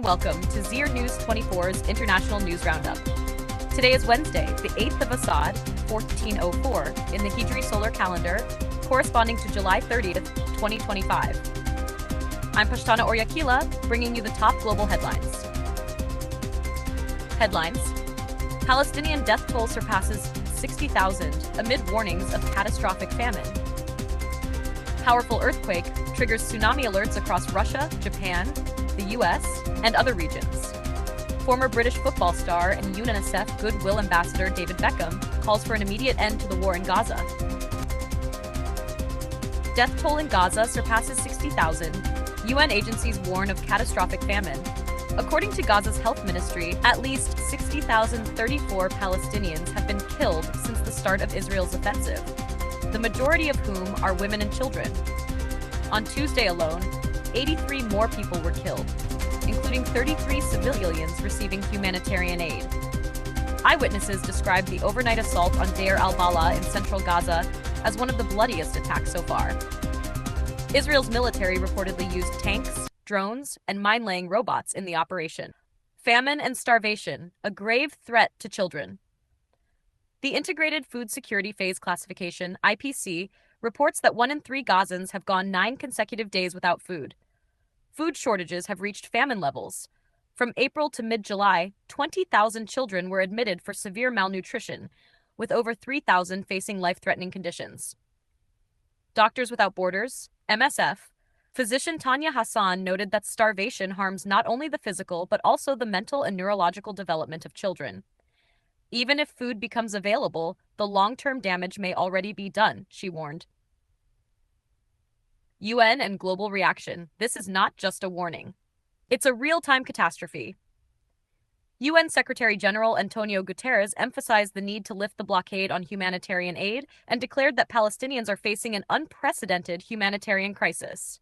Welcome to Zir News 24's International News Roundup. Today is Wednesday, the 8th of Asad, 1404, in the Hijri solar calendar, corresponding to July 30th, 2025. I'm Pashtana Oryakila, bringing you the top global headlines. Headlines: Palestinian death toll surpasses 60,000 amid warnings of catastrophic famine. Powerful earthquake triggers tsunami alerts across Russia, Japan, the US, and other regions. Former British football star and UNICEF Goodwill Ambassador David Beckham calls for an immediate end to the war in Gaza. Death toll in Gaza surpasses 60,000. UN agencies warn of catastrophic famine. According to Gaza's health ministry, at least 60,034 Palestinians have been killed since the start of Israel's offensive, the majority of whom are women and children. On Tuesday alone, 83 more people were killed, including 33 civilians receiving humanitarian aid. Eyewitnesses described the overnight assault on Deir al-Balah in central Gaza as one of the bloodiest attacks so far. Israel's military reportedly used tanks, drones, and mine-laying robots in the operation. Famine and starvation, a grave threat to children. The Integrated Food Security Phase Classification, IPC, reports that 1 in 3 Gazans have gone 9 consecutive days without food. Food shortages have reached famine levels. From April to mid-July, 20,000 children were admitted for severe malnutrition, with over 3,000 facing life-threatening conditions. Doctors Without Borders, MSF, physician Tanya Hassan noted that starvation harms not only the physical but also the mental and neurological development of children. Even if food becomes available, the long-term damage may already be done, she warned. UN and global reaction. This is not just a warning. It's a real-time catastrophe. UN Secretary-General Antonio Guterres emphasized the need to lift the blockade on humanitarian aid and declared that Palestinians are facing an unprecedented humanitarian crisis.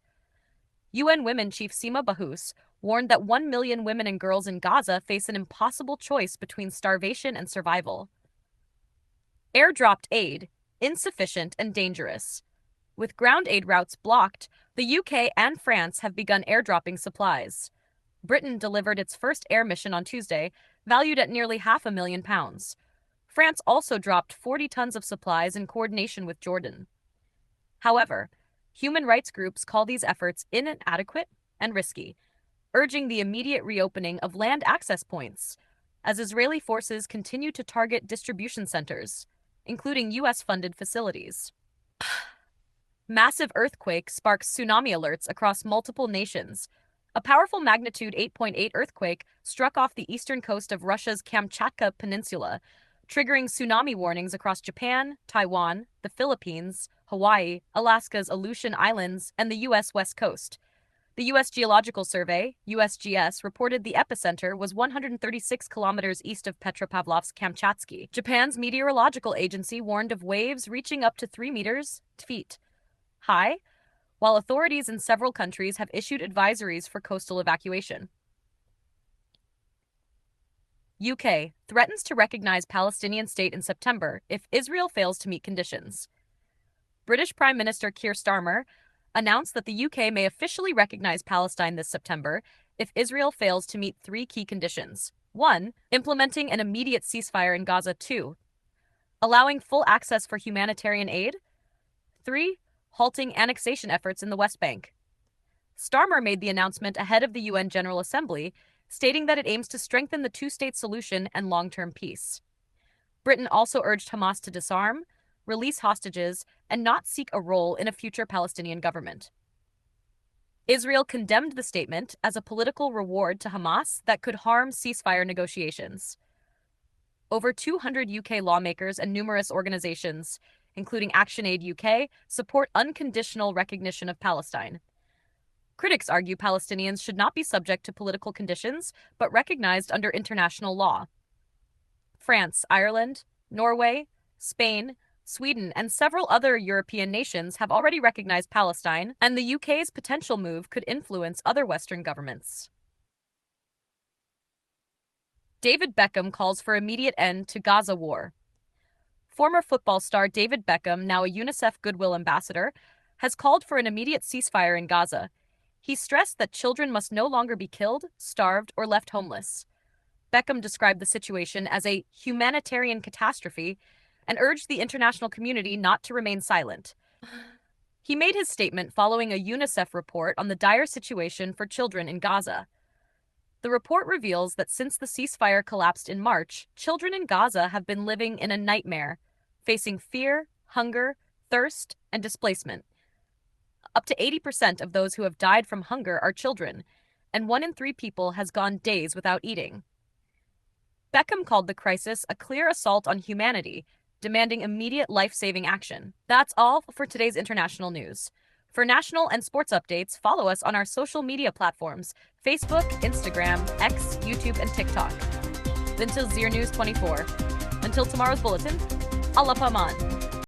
UN Women Chief Sima Bahous warned that 1 million women and girls in Gaza face an impossible choice between starvation and survival. Airdropped aid, insufficient and dangerous. With ground aid routes blocked, the UK and France have begun airdropping supplies. Britain delivered its first air mission on Tuesday, valued at nearly £500,000. France also dropped 40 tons of supplies in coordination with Jordan. However, human rights groups call these efforts inadequate and risky, urging the immediate reopening of land access points, as Israeli forces continue to target distribution centers, including US-funded facilities. Massive earthquake sparks tsunami alerts across multiple nations. A powerful magnitude 8.8 earthquake struck off the eastern coast of Russia's Kamchatka Peninsula, triggering tsunami warnings across Japan, Taiwan, the Philippines, Hawaii, Alaska's Aleutian Islands, and the U.S. West Coast. The U.S. Geological Survey, USGS, reported the epicenter was 136 kilometers east of Petropavlovsk-Kamchatsky. Japan's meteorological agency warned of waves reaching up to 3 feet high, while authorities in several countries have issued advisories for coastal evacuation. UK threatens to recognize Palestinian state in September if Israel fails to meet conditions. British Prime Minister Keir Starmer announced that the UK may officially recognize Palestine this September if Israel fails to meet 3 key conditions. 1. Implementing an immediate ceasefire in Gaza. 2. Allowing full access for humanitarian aid. 3. Halting annexation efforts in the West Bank. Starmer made the announcement ahead of the UN General Assembly, stating that it aims to strengthen the two-state solution and long-term peace. Britain also urged Hamas to disarm, release hostages, and not seek a role in a future Palestinian government. Israel condemned the statement as a political reward to Hamas that could harm ceasefire negotiations. Over 200 UK lawmakers and numerous organizations, including ActionAid UK, support unconditional recognition of Palestine. Critics argue Palestinians should not be subject to political conditions, but recognized under international law. France, Ireland, Norway, Spain, Sweden, and several other European nations have already recognized Palestine, and the UK's potential move could influence other Western governments. David Beckham calls for immediate end to Gaza war. Former football star David Beckham, now a UNICEF Goodwill Ambassador, has called for an immediate ceasefire in Gaza. He stressed that children must no longer be killed, starved, or left homeless. Beckham described the situation as a humanitarian catastrophe and urged the international community not to remain silent. He made his statement following a UNICEF report on the dire situation for children in Gaza. The report reveals that since the ceasefire collapsed in March, children in Gaza have been living in a nightmare, facing fear, hunger, thirst, and displacement. Up to 80% of those who have died from hunger are children, and 1 in 3 people has gone days without eating. Beckham called the crisis a clear assault on humanity, demanding immediate life-saving action. That's all for today's international news. For national and sports updates, follow us on our social media platforms: Facebook, Instagram, X, YouTube, and TikTok. Until Zir News 24. Until tomorrow's bulletin, Allah Paman.